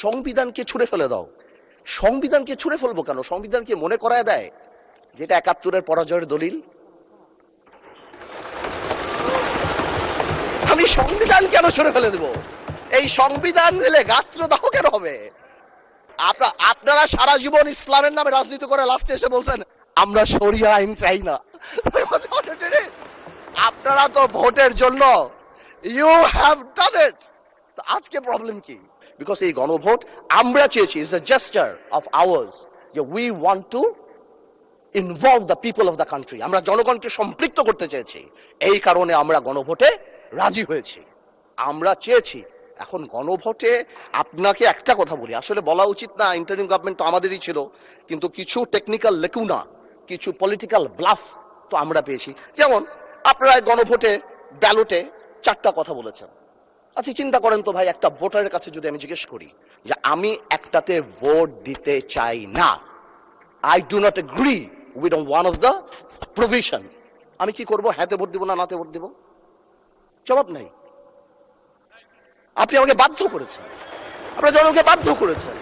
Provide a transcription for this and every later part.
সংবিধানকে ছুঁড়ে ফেলে দাও। সংবিধানকে ছুঁড়ে ফেলবো কেন? সংবিধানকে মনে করায় দেয় যেটা ৭১-এর পরাজয়ের দলিল। আমি সংবিধান কেন ছুঁড়ে ফেলে দেব? এই সংবিধান দিলে গাত্রদাহ কেন হবে? আপনারা সারা জীবন ইসলামের নামে রাজনীতি করে লাস্টে এসে বলছেন আমরা শরিয়া আইন চাই না। আপনারা তো ভোটের জন্য ইউ হ্যাভ ডান ইট। আজকে প্রবলেম কি? বিকজ এই গণভোট আমরা চেয়েছি, is a gesture of ours, যে we want to involve the people of the country. আমরা জনগণকে সম্পৃক্ত করতে চেয়েছি, এই কারণে আমরা গণভোটে রাজি হয়েছি, আমরা চেয়েছি। এখন গণভোটে আপনাকে একটা কথা বলি, আসলে বলা উচিত না, ইন্টারিম গভর্নমেন্ট তো আমাদেরই ছিল, কিন্তু কিছু টেকনিক্যাল লেকুনা, কিছু পলিটিক্যাল ব্লাফ তো আমরা পেয়েছি। যেমন আপনারা গণভোটে ব্যালটে 4টা কথা বলেছেন। আচ্ছা চিন্তা করেন তো ভাই, একটা ভোটারের কাছে যদি আমি জিজ্ঞেস করি যে আমি একটাতে ভোট দিতে চাই না, I do not agree with one of the provision, আমি কি করব? হ্যাঁতে ভোট দিব না নাতে ভোট দিব? জবাব নাই। আপনি আমাকে বাধ্য করেছেন, আপনারা জনগণকে বাধ্য করেছেন।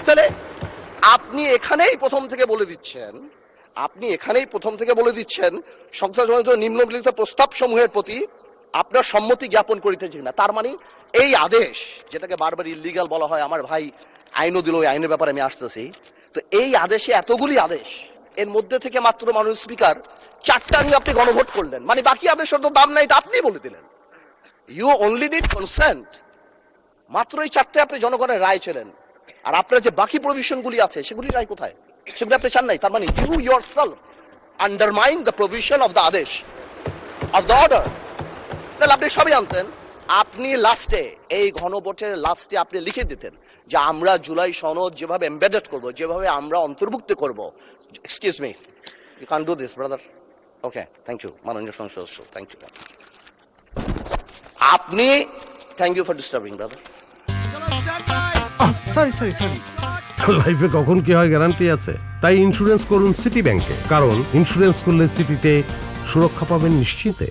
তাহলে আপনি এখানেই প্রথম থেকে বলে দিচ্ছেন সংসদ নিম্নলিখিত প্রস্তাব সমূহের প্রতি আপনার সম্মতি জ্ঞাপন করিতেছি না। তার মানে এই আদেশ, যেটাকে বারবার ইলিগাল বলা হয়, আমার ভাই আইনও দিল, ওই আইনের ব্যাপারে আমি আসতেছি, তো এই আদেশে এতগুলি আদেশ, এর মধ্যে থেকে মাত্র মাননীয় স্পিকার 4টা নিয়ে আপনি গণভোট করলেন, মানে বাকি আদেশের তো দাম নাই, এটা আপনি বলে দিলেন। You only need consent. মাত্র এই 4টে আপনি জনগণের রায় ছিলেন, আর আপনার যে বাকি প্রভিশনগুলি আছে সেগুলি রায় কোথায়? সেগুলি আপনি চান নাই। তার মানে you yourself undermine the provision of the আদেশ অফ দ্য অর্ডার। তাহলে আপনি সবই আনতেন। আপনি লাস্টে, এই গণভোটের লাস্টে আপনি লিখে দিতেন যে আমরা জুলাই সনদ যেভাবে এমবেডেড করব, যেভাবে আমরা অন্তর্ভুক্ত করব। Excuse me, you can do this brother. Okay, thank you মাননীয় সংসদ সদস্য, থ্যাংক ইউ। আপনি, thank you for disturbing brother. Sorry লাইফে কখন কি হয় গ্যারান্টি আছে? তাই ইন্স্যুরেন্স করুন সিটি ব্যাংকে, কারণ ইন্স্যুরেন্স করলে সিটিতে সুরক্ষা পাবেন নিশ্চিতে।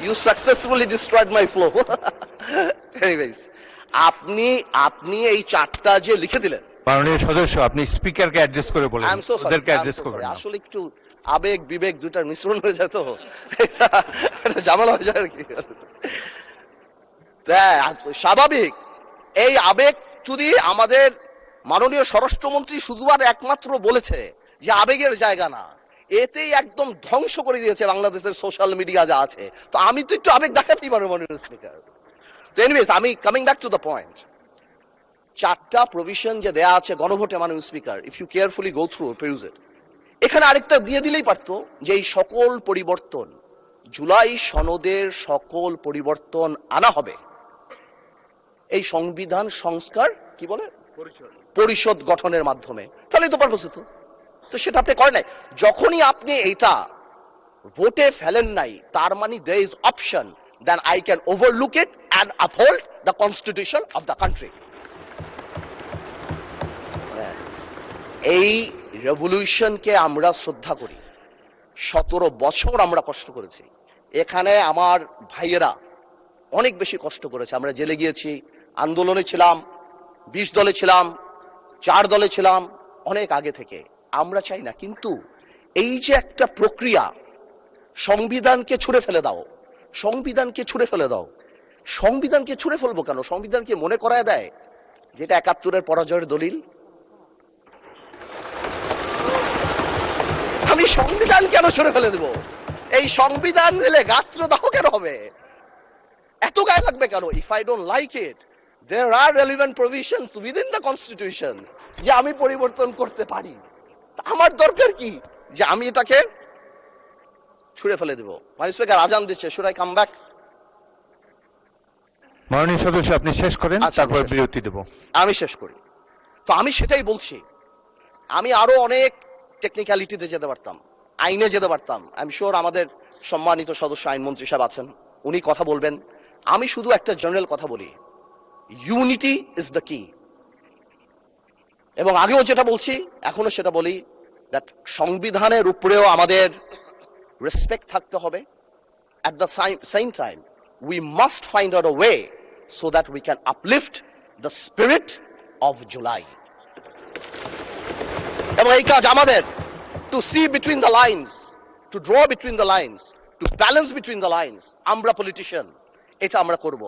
You successfully destroyed my flow. Anyways, আপনি এই 4টা যে লিখে দিলেন, মাননীয় সদস্য আপনি স্পিকারকে অ্যাড্রেস করে বলেন, আই এম সো সরি, ওদেরকে অ্যাড্রেস করবেন না। আসলে একটু আবেগ বিবেক দুটার মিশ্রণ হয়ে যায়, তো এটা ঝামেলা হয়ে যায় আর কি। স্বাভাবিক। এই আবেগ যদি আমাদের মাননীয় স্বরাষ্ট্রমন্ত্রী শুধু আর একমাত্র বলেছে যে আবেগের জায়গা না, এতেই একদম ধ্বংস করে দিয়েছে বাংলাদেশের সোশ্যাল মিডিয়া যা আছে। তো আমি তো একটু আবেগ দেখাতেই পারবো মাননীয় স্পিকার। তো এনিওয়েজ, আমি coming back to the point. 4টা প্রভিশন যে দেয়া আছে গণভোটে মাননীয় speaker, if you carefully go through peruse it, এখানে আরেকটা দিয়ে দিলেই পারতো যে এই সকল পরিবর্তন, জুলাই সনদের সকল পরিবর্তন আনা হবে এই সংবিধান সংস্কার কি বলে পরিষদ গঠনের মাধ্যমে। তাহলে তো পারপোস হতো। তো সেটা আপনি করেন নাই। যখনই আপনি এইটা ভোটে ফেলেন নাই, তার মানে there is option then I can overlook it and uphold the constitution of the country. এই রেভলিউশনকে আমরা শ্রদ্ধা করি। 17 বছর আমরা কষ্ট করেছি। এখানে আমার ভাইয়েরা অনেক বেশি কষ্ট করেছে। আমরা জেলে গিয়েছি, আন্দোলনে ছিলাম, 20 দলে ছিলাম, 4 দলে ছিলাম, অনেক আগে থেকে। আমরা চাই না, কিন্তু এই যে একটা প্রক্রিয়া, সংবিধানকে ছুঁড়ে ফেলে দাও, সংবিধানকে ছুঁড়ে ফেলে দাও। সংবিধানকে ছুঁড়ে ফেলবো কেন? সংবিধানকে মনে করায় দেয় যেটা ৭১-এর পরাজয়ের দলিল। আমি সংবিধান কেন ছুঁড়ে ফেলে দেব? এই সংবিধান দিলে গাত্রদাহ কেন হবে? এত গায়ে লাগবে কেন? If I don't like it, there are relevant provisions within the constitution যে আমি পরিবর্তন করতে পারি। আমার দরকার কি যে আমি এটাকে ছুঁড়ে ফেলে দেব? মাননীয় স্পিকার আজান দিচ্ছে, should I come back? মাননীয় সদস্য আপনি শেষ করেন, তারপর বিরতি দেব। আমি শেষ করি। তো আমি সেটাই বলছি, আমি আরো অনেক টেকনিক্যালিটিতে যেতে পারতাম, আইনে যেতে পারতাম। আই এম শিওর আমাদের সম্মানিত সদস্য আইনমন্ত্রী সাহেব আছেন, উনি কথা বলবেন। আমি শুধু একটা জেনারেল কথা বলি, ইউনিটি ইজ দ্য কি। এবং আগেও যেটা বলছি, এখনো সেটা বলি, দ্যাট সংবিধানের উপরেও আমাদের রেসপেক্ট থাকতে হবে। At the same time, we must find out a way so that we can uplift the spirit of July. এবং এই কাজ আমাদের, to see between the lines, to draw between the lines, to balance between the lines. আমরা politician, এটা আমরা করব,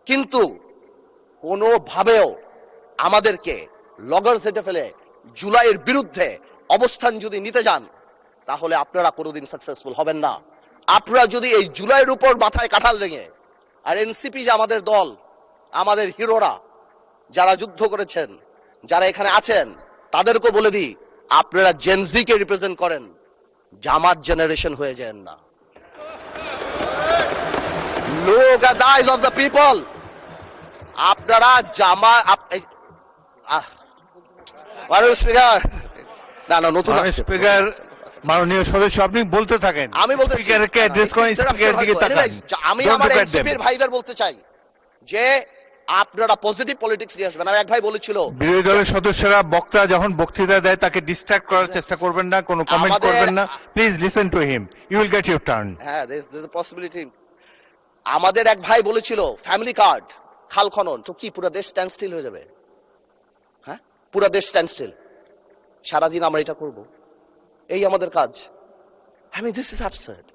কিন্তু কোনোভাবেও আমাদেরকে লগর সেটে ফেলে জুলাইয়ের বিরুদ্ধে অবস্থান যদি নিতে যান, তাহলে আপনারা কোনোদিন সাকসেসফুল হবেন না। আপনারা যদি এই জুলাইয়ের উপর মাথায় কাঁঠাল রেঙে, আর এনসিপি যে আমাদের দল, আমাদের হিরোরা যারা যুদ্ধ করেছেন, যারা এখানে আছেন, তাদেরকে বলে দিই, আপনারা জেনজিকে রিপ্রেজেন্ট করেন, জামাত জেনারেশন হয়ে যান না। Look at the eyes of the people. আপনারা নতুন স্পিকার, মাননীয় সদস্য, আপনি বলতে থাকেন। আমি বলতে স্পিকারকে অ্যাড্রেস করেন, স্পিকারের দিকে তাকান। আমি আমার এনসিপির ভাইদের বলতে চাই যে আপনারা পজিটিভ পলিটিক্স নিয়ে আসবেন। আর এক ভাই বলেছিল, বিরোধী দলের সদস্যরা বক্তা যখন বক্তৃতা দেয় তাকে ডিস্ট্রাক্ট করার চেষ্টা করবেন না, কোনো কমেন্ট করবেন না। Please listen to him, you will get your turn. হ্যাঁ, there's a possibility. আমাদের এক ভাই বলেছিল ফ্যামিলি কার্ড, খাল খনন, তো কি পুরো দেশ স্ট্যান্ড স্টিল হয়ে যাবে? হ্যাঁ, পুরো দেশ স্ট্যান্ড স্টিল। সারাদিন আমরা এটা করব, এই আমাদের কাজ। This is absurd.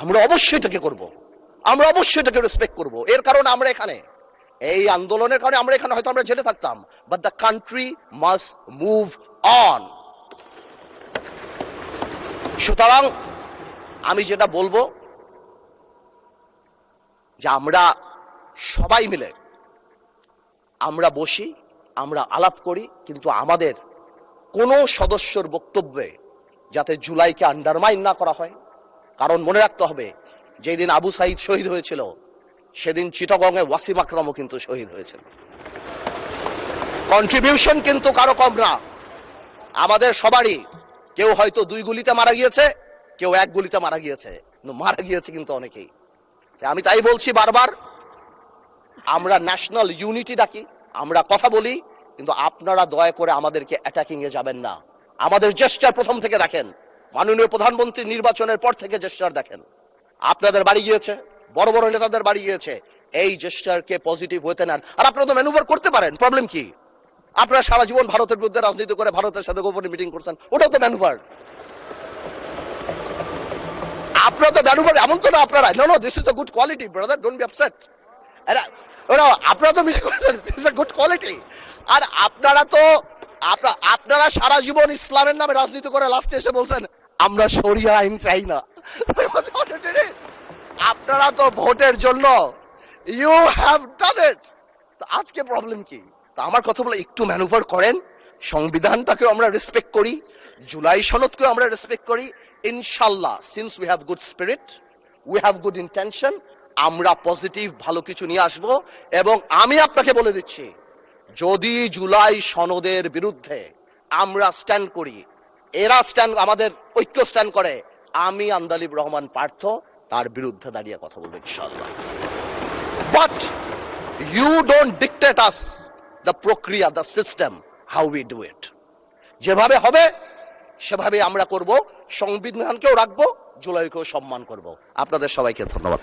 আমরা অবশ্যই এটাকে করব, আমরা অবশ্যই এটাকে রেসপেক্ট করব। এর কারণ আমরা এখানে, এই আন্দোলনের কারণে আমরা এখানে, হয়তো আমরা জেলে থাকতাম, but the country must move on. সুতরাং আমি যেটা বলবো, যে আমরা সবাই মিলে আমরা বসি, আমরা আলাপ করি, কিন্তু আমাদের কোন সদস্যর বক্তব্যে যাতে জুলাইকে আন্ডারমাইন না করা হয়। কারণ মনে রাখতে হবে, যেদিন আবু সাইদ শহীদ হয়েছিল, সেদিন চিটাগংয়ে ওয়াসিম আকরামও কিন্তু শহীদ হয়েছিল। কন্ট্রিবিউশন কিন্তু কারো কম না, আমাদের সবারই। কেউ হয়তো 2 গুলিতে মারা গিয়েছে, কেউ 1 গুলিতে মারা গিয়েছে, কিন্তু মারা গিয়েছে কিন্তু অনেকেই। আমি তাই বলছি বারবার, আমরা ন্যাশনাল ইউনিটি ডাকি, আমরা কথা বলি, কিন্তু আপনারা দয়া করে আমাদেরকে অ্যাটাকিং এ যাবেন না। আমাদের জেস্টার প্রথম থেকে দেখেন, মাননীয় প্রধানমন্ত্রী নির্বাচনের পর থেকে জেস্টার দেখেন। আপনাদের বাড়ি গিয়েছে, বড় বড় নেতাদের বাড়ি গিয়েছে, এই জেস্টারকে পজিটিভ হতে নেন। আর আপনারা তো ম্যানুভার করতে পারেন, প্রবলেম কি? আপনারা সারা জীবন ভারতের বিরুদ্ধে রাজনীতি করে ভারতের সাথে গোপনে মিটিং করছেন, ওটাও তো ম্যানুভার। আপনারা তো ম্যানুভার, এমন তো না আপনারা, no this is a good quality brother, don't be upset. আপনারা তো মিটিং করেছেন, this is a good quality. আর আপনারা সারা জীবন ইসলামের নামে রাজনীতি করে লাস্টে এসে বলছেন আমরা শরিয়া আইন চাই না। আপনারা তো ভোটের জন্য ইউ হ্যাভ ডান ইট। আজকে প্রবলেম কি? আমার কথা বলে একটু ম্যানুভার করেন, সংবিধানটাকেও আমরা রেসপেক্ট করি, জুলাই সনদকেও আমরা রেসপেক্ট করি। ইনশাল্লাহ, since we have good spirit, we have good intention, আমরা পজিটিভ ভালো কিছু নিয়ে আসব। এবং আমি আপনাকে বলে দিচ্ছি, যদি জুলাই সনদের বিরুদ্ধে আমরা স্ট্যান্ড করি, এরা স্ট্যান্ড, আমাদের ঐক্য স্ট্যান্ড করে, আমি আন্দালিব রহমান পার্থ তার বিরুদ্ধে দাঁড়িয়ে কথা বলবো ইনশাআল্লাহ। But you don't dictate us the প্রক্রিয়া, the system, how we do it. যেভাবে হবে সেভাবে আমরা করব, সংবিধানকেও রাখবো, জুলাইকেও সম্মান করব। আপনাদের সবাইকে ধন্যবাদ।